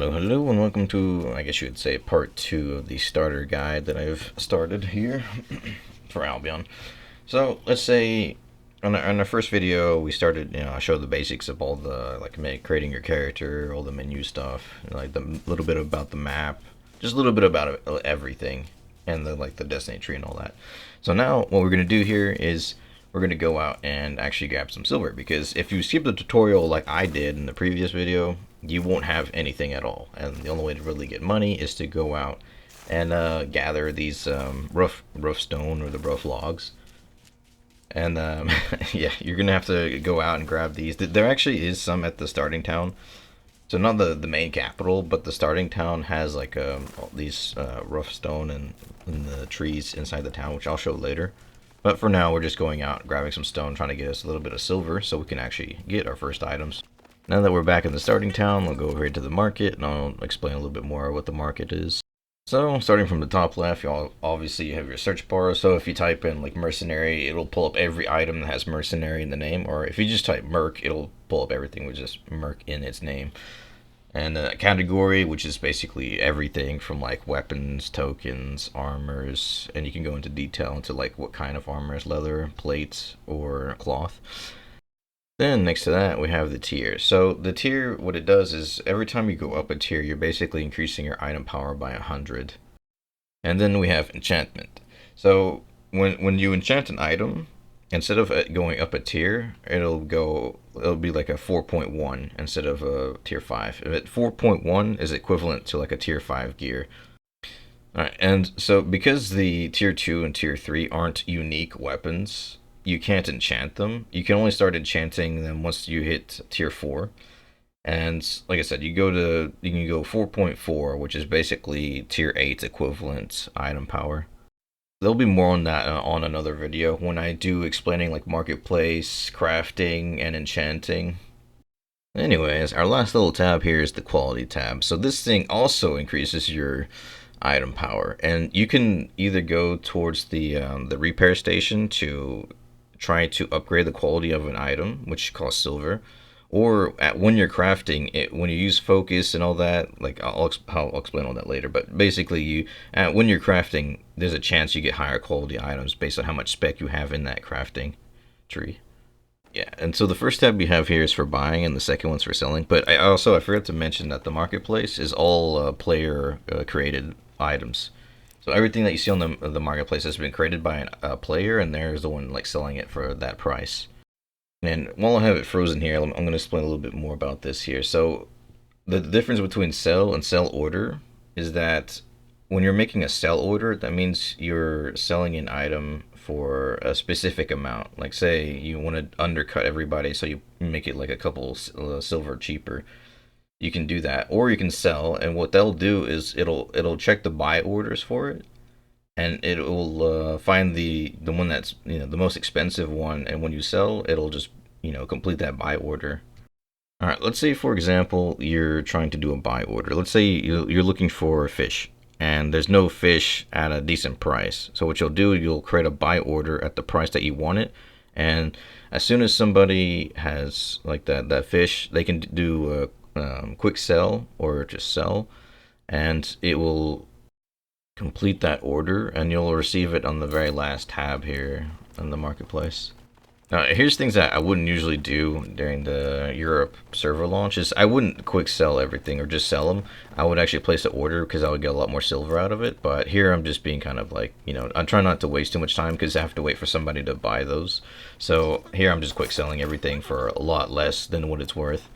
Hello, and welcome to, I guess you would say, part 2 of the starter guide that I've started here for Albion. So, let's say on our first video, we started, I showed the basics of all the, creating your character, all the menu stuff, like the little bit about the map, just a little bit about everything, and the destiny tree and all that. So now, what we're going to do here is we're going to go out and actually grab some silver, because if you skip the tutorial like I did in the previous video, you won't have anything at all, and the only way to really get money is to go out and gather these rough stone or the rough logs. And yeah, you're gonna have to go out and grab these. There actually is some at the starting town, so not the main capital, but the starting town has like these rough stone and the trees inside the town, which I'll show later. But for now, we're just going out, grabbing some stone, trying to get us a little bit of silver so we can actually get our first items. Now that we're back in the starting town, we'll go over here to the market, and I'll explain a little bit more what the market is. So, starting from the top left, you obviously have your search bar. So if you type in like mercenary, it'll pull up every item that has mercenary in the name. Or if you just type merc, it'll pull up everything with just merc in its name. And category, which is basically everything from like weapons, tokens, armors, and you can go into detail into like what kind of armors, leather, plates, or cloth. Then next to that we have the tier. So the tier, what it does is every time you go up a tier, you're basically increasing your item power by 100. And then we have enchantment. So when you enchant an item, instead of it going up a tier, it'll be like a 4.1 instead of a tier 5. If 4.1 is equivalent to like a tier 5 gear. Alright, and so because the tier 2 and tier 3 aren't unique weapons, you can't enchant them. You can only start enchanting them once you hit tier 4. And like I said, you can go 4.4, which is basically tier 8 equivalent item power. There'll be more on that on another video when I do explaining like marketplace, crafting, and enchanting. Anyways, our last little tab here is the quality tab. So this thing also increases your item power, and you can either go towards the repair station to try to upgrade the quality of an item, which costs silver, or when you're crafting it, when you use focus and all that, like I'll explain all that later. But basically, when you're crafting, there's a chance you get higher quality items based on how much spec you have in that crafting tree. Yeah, and so the first tab you have here is for buying, and the second one's for selling. But I forgot to mention that the marketplace is all player created items. So everything that you see on the marketplace has been created by a player, and there's the one like selling it for that price. And while I have it frozen here, I'm going to explain a little bit more about this here. So the difference between sell and sell order is that when you're making a sell order, that means you're selling an item for a specific amount. Like say you want to undercut everybody, so you make it like a couple silver cheaper. You can do that, or you can sell, and what they'll do is it'll check the buy orders for it, and it will find the one that's the most expensive one, and when you sell, it'll just complete that buy order. All right, let's say for example you're trying to do a buy order. Let's say you're looking for fish, and there's no fish at a decent price. So what you'll do, you'll create a buy order at the price that you want it, and as soon as somebody has like that fish, they can do a quick sell or just sell, and it will complete that order, and you'll receive it on the very last tab here in the marketplace. Now here's things that I wouldn't usually do during the Europe server launch. Is I wouldn't quick sell everything or just sell them. I would actually place an order because I would get a lot more silver out of it. But here I'm just being kind of like, I'm trying not to waste too much time because I have to wait for somebody to buy those. So here I'm just quick selling everything for a lot less than what it's worth.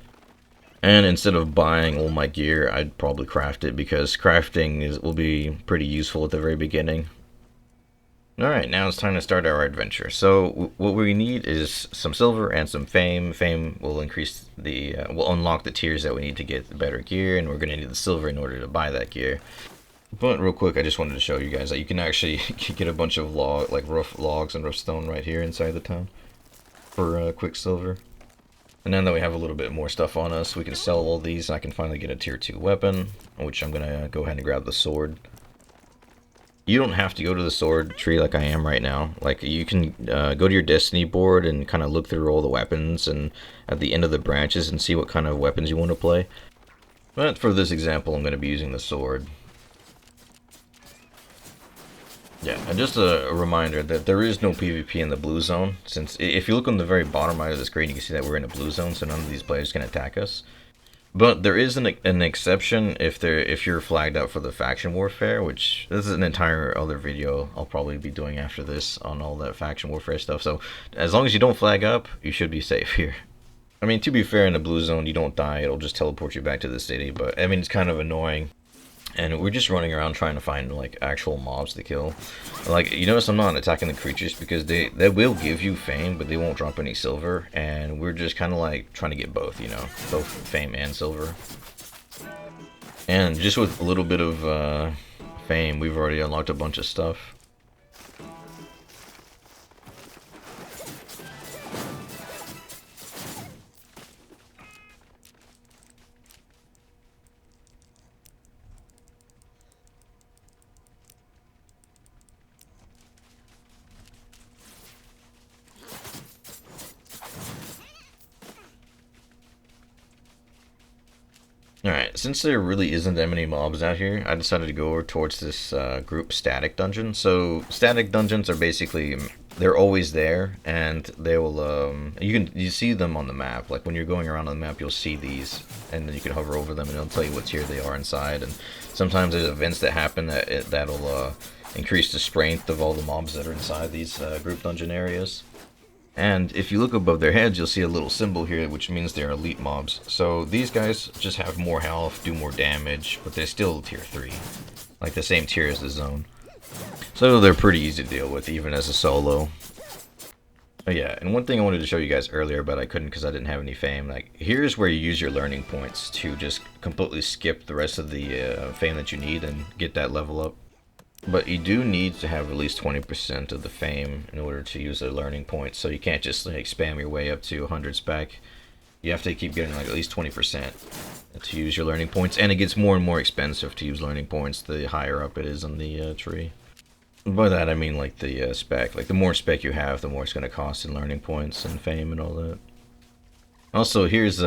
And instead of buying all my gear, I'd probably craft it, because crafting will be pretty useful at the very beginning. Alright, now it's time to start our adventure. So what we need is some silver and some fame. Fame will increase will unlock the tiers that we need to get better gear, and we're going to need the silver in order to buy that gear. But real quick, I just wanted to show you guys that you can actually get a bunch of rough logs and rough stone right here inside the town for quick silver. And now that we have a little bit more stuff on us, we can sell all these, and I can finally get a tier 2 weapon, which I'm going to go ahead and grab the sword. You don't have to go to the sword tree like I am right now. Like, you can go to your destiny board and kind of look through all the weapons and at the end of the branches and see what kind of weapons you want to play. But for this example, I'm going to be using the sword. Yeah, and just a reminder that there is no PvP in the blue zone, since if you look on the very bottom right of the screen, you can see that we're in a blue zone, so none of these players can attack us. But there is an exception if you're flagged out for the faction warfare, which this is an entire other video I'll probably be doing after this on all that faction warfare stuff. So as long as you don't flag up, you should be safe here. I mean, to be fair, in the blue zone, you don't die. It'll just teleport you back to the city. But, I mean, it's kind of annoying. And we're just running around trying to find, like, actual mobs to kill. Like, you notice I'm not attacking the creatures because they will give you fame, but they won't drop any silver. And we're just kind of, like, trying to get both, you know, both fame and silver. And just with a little bit of fame, we've already unlocked a bunch of stuff. Alright, since there really isn't that many mobs out here, I decided to go over towards this group static dungeon. So, static dungeons are basically, they're always there, and they will, you see them on the map. Like, when you're going around on the map, you'll see these, and then you can hover over them, and it'll tell you what tier they are inside. And sometimes there's events that happen that'll increase the strength of all the mobs that are inside these group dungeon areas. And if you look above their heads, you'll see a little symbol here, which means they're elite mobs. So these guys just have more health, do more damage, but they're still tier 3. Like the same tier as the zone. So they're pretty easy to deal with, even as a solo. But yeah, and one thing I wanted to show you guys earlier, but I couldn't because I didn't have any fame. Like, here's where you use your learning points to just completely skip the rest of the fame that you need and get that level up. But you do need to have at least 20% of the fame in order to use the learning points, so you can't just like spam your way up to 100 spec. You have to keep getting like at least 20% to use your learning points, and it gets more and more expensive to use learning points the higher up it is on the tree. By that I mean like the spec. Like the more spec you have, the more it's going to cost in learning points and fame and all that. Also, here's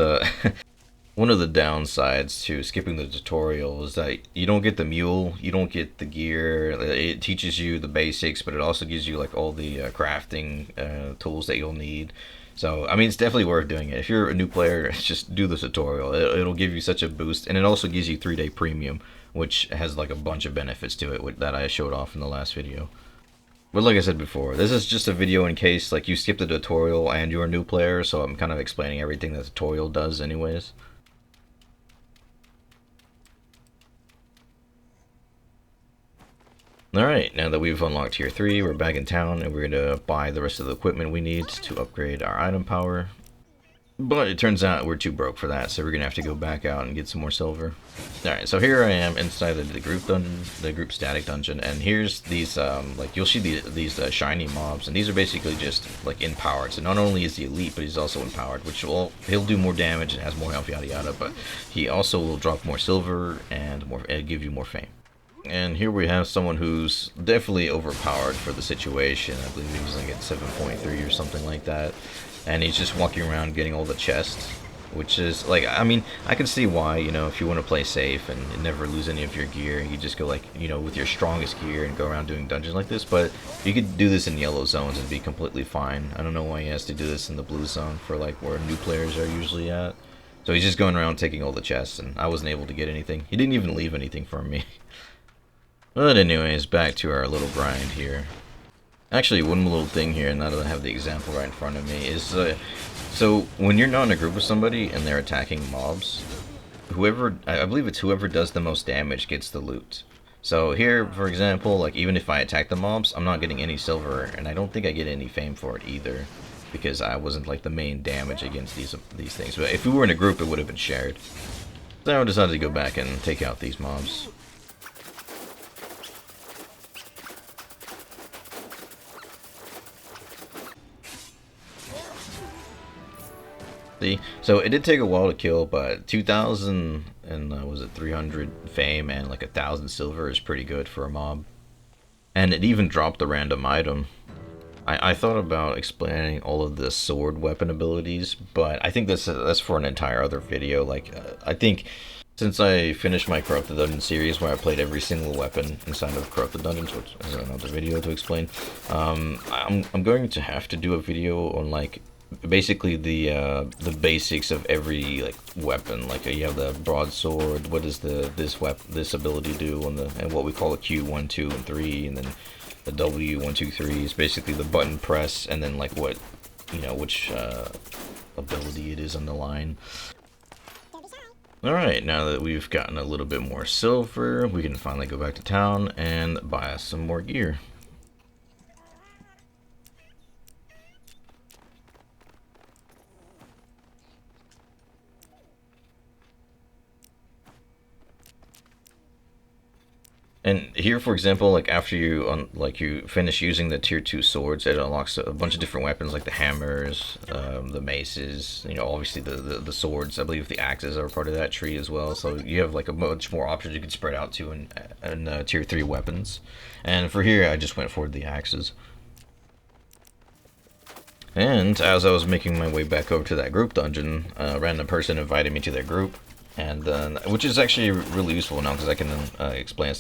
one of the downsides to skipping the tutorial is that you don't get the mule, you don't get the gear. It teaches you the basics, but it also gives you like all the crafting tools that you'll need. So, I mean, it's definitely worth doing it. If you're a new player, just do the tutorial. It'll give you such a boost, and it also gives you 3-day premium, which has like a bunch of benefits to it that I showed off in the last video. But like I said before, this is just a video in case like you skip the tutorial and you're a new player, so I'm kind of explaining everything the tutorial does anyways. Alright, now that we've unlocked tier 3, we're back in town and we're going to buy the rest of the equipment we need to upgrade our item power. But it turns out we're too broke for that, so we're going to have to go back out and get some more silver. Alright, so here I am inside of the group dungeon, the group static dungeon, and here's these, like, you'll see these shiny mobs, and these are basically just, like, empowered. So not only is he elite, but he's also empowered, which will, he'll do more damage and has more health, yada yada, but he also will drop more silver and give you more fame. And here we have someone who's definitely overpowered for the situation. I believe he's like at 7.3 or something like that. And he's just walking around getting all the chests. Which is, like, I mean, I can see why, you know, if you want to play safe and never lose any of your gear, you just go, like, you know, with your strongest gear and go around doing dungeons like this. But you could do this in yellow zones and be completely fine. I don't know why he has to do this in the blue zone for, like, where new players are usually at. So he's just going around taking all the chests, and I wasn't able to get anything. He didn't even leave anything for me. But anyways, back to our little grind here. Actually, one little thing here, now that I have the example right in front of me, is so when you're not in a group with somebody and they're attacking mobs, whoever, I believe it's whoever does the most damage gets the loot. So here, for example, like even if I attack the mobs, I'm not getting any silver, and I don't think I get any fame for it either, because I wasn't like the main damage against these things. But if we were in a group, it would have been shared. So I decided to go back and take out these mobs. See, so it did take a while to kill, but 2,000 and was it 300 fame and like 1,000 silver is pretty good for a mob. And it even dropped the random item. I thought about explaining all of the sword weapon abilities, but I think that's for an entire other video. Like, I think Since I finished my Corrupted Dungeon series, where I played every single weapon inside of Corrupted Dungeons, which is another video to explain, I'm going to have to do a video on like basically the basics of every like weapon. Like you have the broadsword. What does this ability do on the, and what we call a Q 1, 2, and 3, and then the W 1, 2, 3 is basically the button press, and then like what, you know, which ability it is on the line. Alright, now that we've gotten a little bit more silver, we can finally go back to town and buy us some more gear. And here, for example, like after you finish using the tier 2 swords, it unlocks a bunch of different weapons like the hammers, the maces, you know, obviously the swords. I believe the axes are part of that tree as well. So you have like a much more options you can spread out to in tier 3 weapons. And for here, I just went for the axes. And as I was making my way back over to that group dungeon, a random person invited me to their group. And which is actually really useful now because I can explain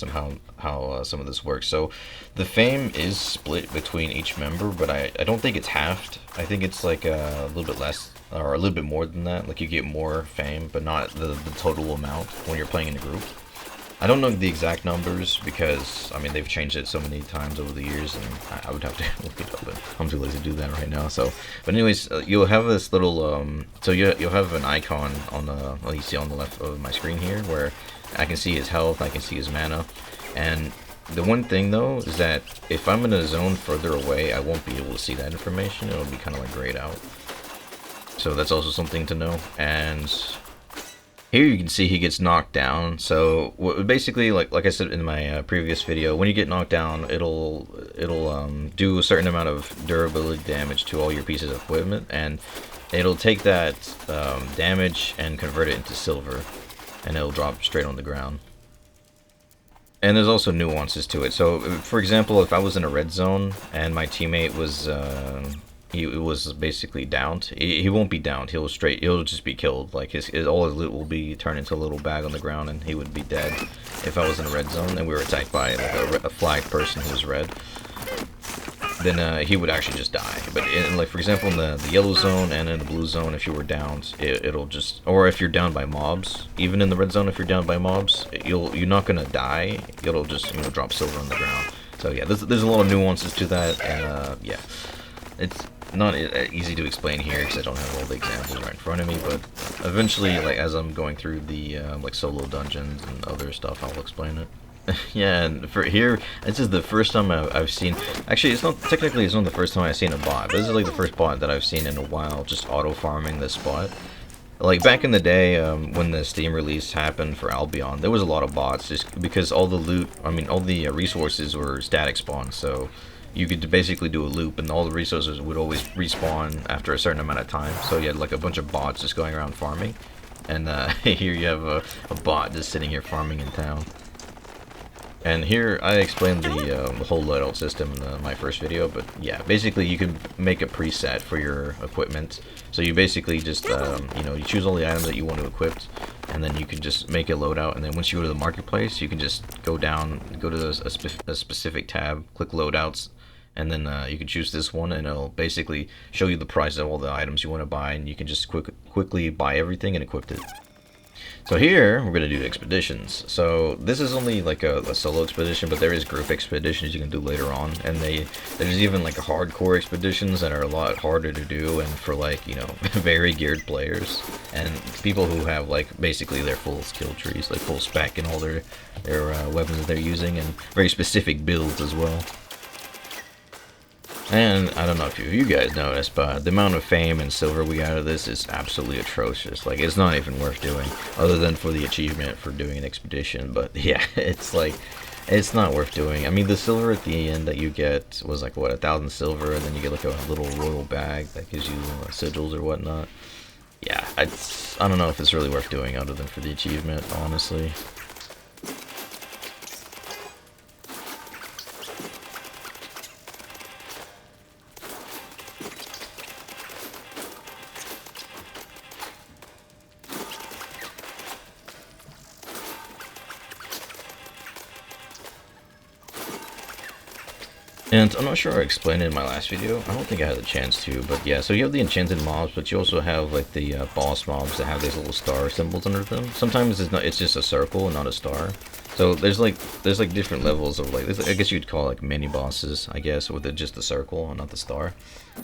how some of this works. So the fame is split between each member, but I don't think it's halved. I think it's like a little bit less or a little bit more than that. Like you get more fame, but not the total amount when you're playing in a group. I don't know the exact numbers because, I mean, they've changed it so many times over the years, and I would have to look it up, but I'm too lazy to do that right now. So, but anyways, you'll have this little, so you'll have an icon on the, well, you see on the left of my screen here, where I can see his health, I can see his mana, and the one thing though is that if I'm in a zone further away, I won't be able to see that information. It'll be kind of like grayed out. So that's also something to know. And here you can see he gets knocked down. So basically, like I said in my previous video, when you get knocked down, it'll do a certain amount of durability damage to all your pieces of equipment, and it'll take that damage and convert it into silver, and it'll drop straight on the ground. And there's also nuances to it. So, for example, if I was in a red zone and my teammate was he was basically downed. He won't be downed. He'll just be killed. Like all his loot will be turned into a little bag on the ground, and he would be dead. If I was in a red zone and we were attacked by like a flagged person who was red, then he would actually just die. But like for example, in the yellow zone and in the blue zone, if you were downed, it'll just, or if you're downed by mobs, even in the red zone, if you're downed by mobs, you're not gonna die. It'll just, you know, drop silver on the ground. So yeah, there's a lot of nuances to that, and yeah, it's not easy to explain here because I don't have all the examples right in front of me, but eventually, like as I'm going through the like solo dungeons and other stuff, I'll explain it. Yeah, and for here, this is the first time I've seen, actually it's not the first time I've seen a bot, but this is like the first bot that I've seen in a while, just auto farming this spot. Like back in the day, when the Steam release happened for Albion, there was a lot of bots just because all the loot, I mean all the resources were static spawn, so you could basically do a loop and all the resources would always respawn after a certain amount of time. So you had like a bunch of bots just going around farming. And here you have a bot just sitting here farming in town. And here I explained the whole loadout system in my first video, but yeah, basically you can make a preset for your equipment. So you basically just, you know, you choose all the items that you want to equip, and then you can just make a loadout, and then once you go to the marketplace, you can just go down, go to a specific tab, click loadouts, and then you can choose this one, and it'll basically show you the price of all the items you want to buy, and you can just quickly buy everything and equip it. So here, we're going to do expeditions. So this is only like a solo expedition, but there is group expeditions you can do later on, and there's even like hardcore expeditions that are a lot harder to do, and for like, you know, very geared players, and people who have like basically their full skill trees, like full spec and all their weapons that they're using, and very specific builds as well. And I don't know if you guys noticed, but the amount of fame and silver we got out of this is absolutely atrocious. Like, it's not even worth doing, other than for the achievement for doing an expedition. But yeah, it's like, it's not worth doing. I mean, the silver at the end that you get was like, what, 1,000 silver, and then you get like a little royal bag that gives you sigils or whatnot. Yeah, I don't know if it's really worth doing other than for the achievement, honestly. And I'm not sure I explained it in my last video. I don't think I had a chance to, but yeah, so you have the enchanted mobs, but you also have like the boss mobs that have these little star symbols under them. Sometimes it's just a circle and not a star. So there's like different levels of like, I guess you'd call like mini bosses, I guess, with just the circle and not the star.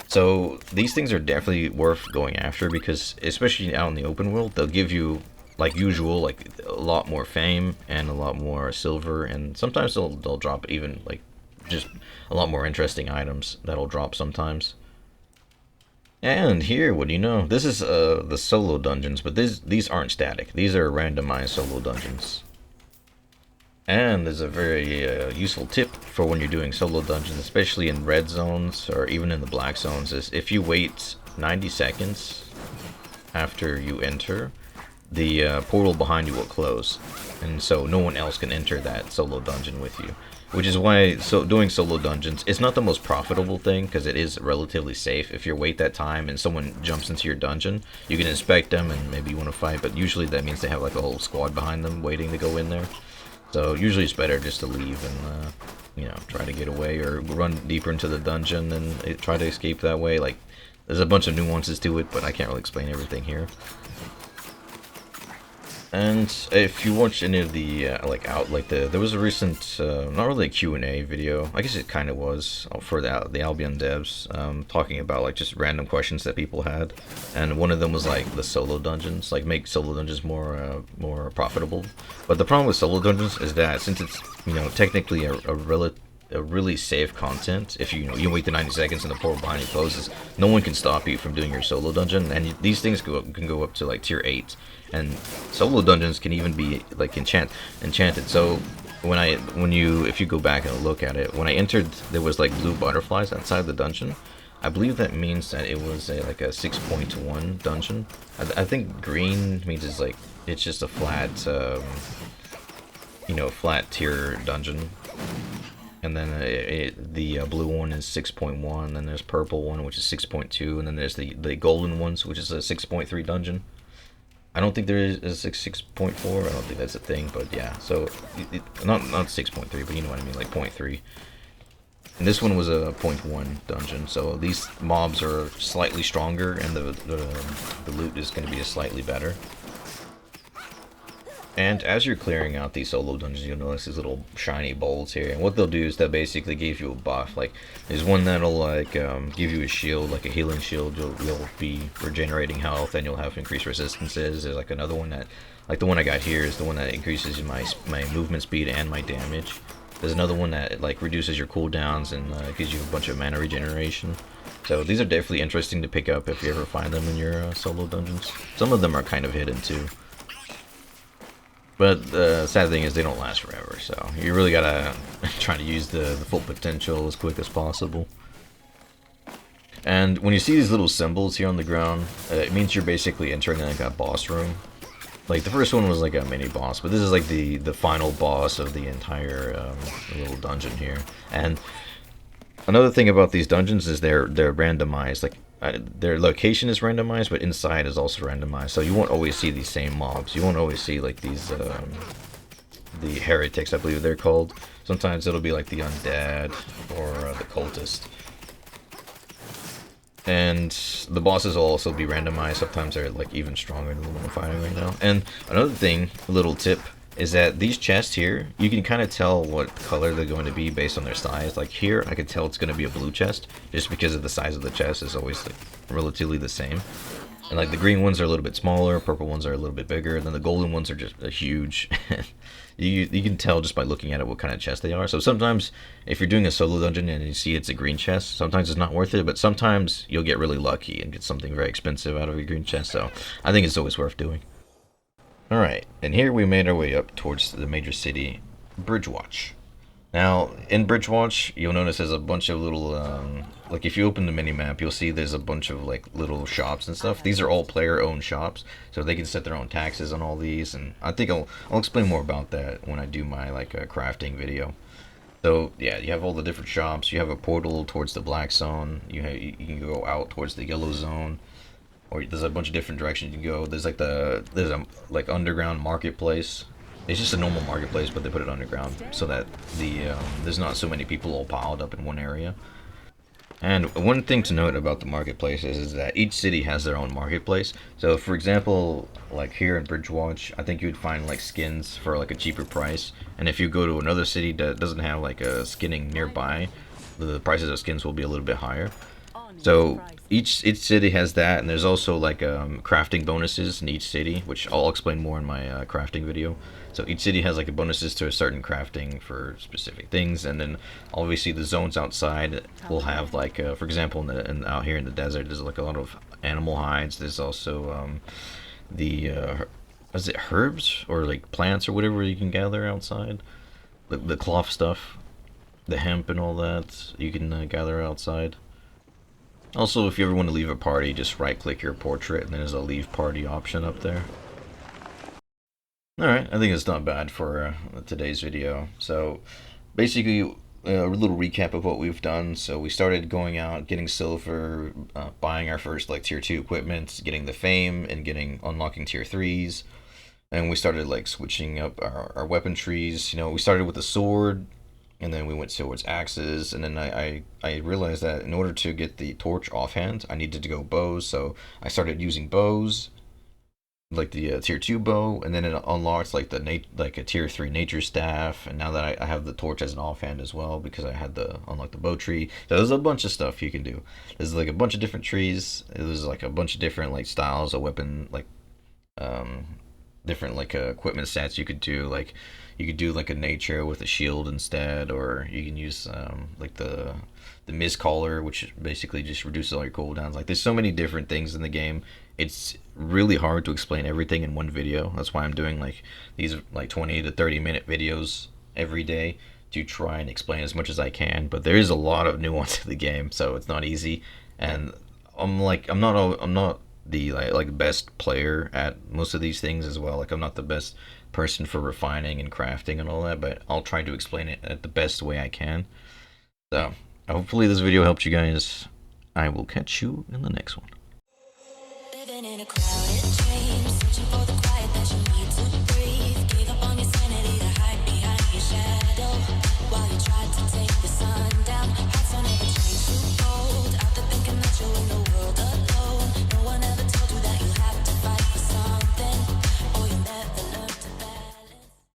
So these things are definitely worth going after because especially out in the open world, they'll give you like usual, like a lot more fame and a lot more silver, and sometimes they'll drop even like just a lot more interesting items that'll drop sometimes. And here, what do you know? This is the solo dungeons, but these aren't static. These are randomized solo dungeons. And there's a very useful tip for when you're doing solo dungeons, especially in red zones or even in the black zones, is if you wait 90 seconds after you enter, the portal behind you will close, and so no one else can enter that solo dungeon with you. Which is why doing solo dungeons, it's not the most profitable thing because it is relatively safe. If you wait that time and someone jumps into your dungeon, you can inspect them and maybe you want to fight, but usually that means they have like a whole squad behind them waiting to go in there. So usually it's better just to leave and you know, try to get away or run deeper into the dungeon and try to escape that way. Like, there's a bunch of nuances to it, but I can't really explain everything here. And if you watch any of the there was a recent not really a Q&A video, I guess it kind of was, for the Albion devs, talking about like just random questions that people had, and one of them was like the solo dungeons, like make solo dungeons more profitable. But the problem with solo dungeons is that since it's, you know, technically a really safe content, if you wait the 90 seconds and the portal behind you closes, no one can stop you from doing your solo dungeon, and these things can go up to like tier 8, and solo dungeons can even be like enchanted. So if you go back and look at it, when I entered, there was like blue butterflies outside the dungeon. I believe that means that it was like a 6.1 dungeon. I think green means it's just a flat flat tier dungeon. And then the blue one is 6.1, then there's purple one, which is 6.2, and then there's the golden ones, which is a 6.3 dungeon. I don't think there is a 6.4, I don't think that's a thing, but yeah, so, not 6.3, but you know what I mean, like 0.3. And this one was a 0.1 dungeon, so these mobs are slightly stronger, and the loot is going to be slightly better. And as you're clearing out these solo dungeons, you'll notice these little shiny bolts here. And what they'll do is they'll basically give you a buff. Like, there's one that'll like give you a shield, like a healing shield. You'll be regenerating health, and you'll have increased resistances. There's like another one that, like the one I got here, is the one that increases my movement speed and my damage. There's another one that like reduces your cooldowns and gives you a bunch of mana regeneration. So these are definitely interesting to pick up if you ever find them in your solo dungeons. Some of them are kind of hidden too. But the sad thing is they don't last forever, so you really gotta try to use the full potential as quick as possible. And when you see these little symbols here on the ground, it means you're basically entering like a boss room. Like the first one was like a mini boss, but this is like the final boss of the entire little dungeon here. And another thing about these dungeons is they're randomized. Like their location is randomized, but inside is also randomized. So you won't always see these same mobs. You won't always see like these the heretics, I believe they're called. Sometimes it'll be like the undead or the cultist. And the bosses will also be randomized. Sometimes they're like even stronger than the one I'm fighting right now. And another thing, a little tip, is that these chests here, you can kind of tell what color they're going to be based on their size. Like here, I could tell it's going to be a blue chest, just because of the size of the chest is always like relatively the same. And like the green ones are a little bit smaller, purple ones are a little bit bigger, and then the golden ones are just huge. You can tell just by looking at it what kind of chest they are. So sometimes, if you're doing a solo dungeon and you see it's a green chest, sometimes it's not worth it, but sometimes you'll get really lucky and get something very expensive out of a green chest, so I think it's always worth doing. Alright, and here we made our way up towards the major city, Bridgewatch. Now, in Bridgewatch, you'll notice there's a bunch of little, like if you open the mini-map, you'll see there's a bunch of like little shops and stuff. These are all player-owned shops, so they can set their own taxes on all these, and I think I'll explain more about that when I do my like crafting video. So yeah, you have all the different shops. You have a portal towards the black zone. You can go out towards the yellow zone, or there's a bunch of different directions you can go. There's a underground marketplace It's just a normal marketplace, but they put it underground so that there's not so many people all piled up in one area. And one thing to note about the marketplaces is that each city has their own marketplace. So, for example, like here in Bridgewatch, I think you would find like skins for like a cheaper price. And if you go to another city that doesn't have like a skinning nearby, the prices of skins will be a little bit higher. So each city has that, and there's also like crafting bonuses in each city, which I'll explain more in my crafting video. So each city has like a bonuses to a certain crafting for specific things, and then obviously the zones outside will have like, for example, out here in the desert, there's like a lot of animal hides. There's also the is it herbs or like plants or whatever you can gather outside, the cloth stuff, the hemp and all that you can gather outside. Also, if you ever want to leave a party, just right-click your portrait, and there's a leave party option up there. Alright, I think it's not bad for today's video. So, basically, a little recap of what we've done. So we started going out, getting silver, buying our first like tier 2 equipment, getting the fame, and unlocking tier 3s. And we started like switching up our weapon trees. You know, we started with the sword, and then we went towards axes, and then I realized that in order to get the torch offhand, I needed to go bows, so I started using bows, like the tier 2 bow, and then it unlocks like like a tier 3 nature staff, and now that I have the torch as an offhand as well, because I had the unlock the bow tree. So there's a bunch of stuff you can do. There's like a bunch of different trees, there's like a bunch of different like styles of weapon, like um, different like equipment stats you could do. Like you could do like a nature with a shield instead, or you can use like the mist collar, which basically just reduces all your cooldowns. Like there's so many different things in the game. It's really hard to explain everything in one video. That's why I'm doing like these like 20 to 30 minute videos every day to try and explain as much as I can. But there is a lot of nuance to the game, so it's not easy. And I'm not the like best player at most of these things as well. Like I'm not the best person for refining and crafting and all that, but I'll try to explain it at the best way I can. So hopefully this video helped you guys. I will catch you in the next one. Living in a crowded dream, searching for the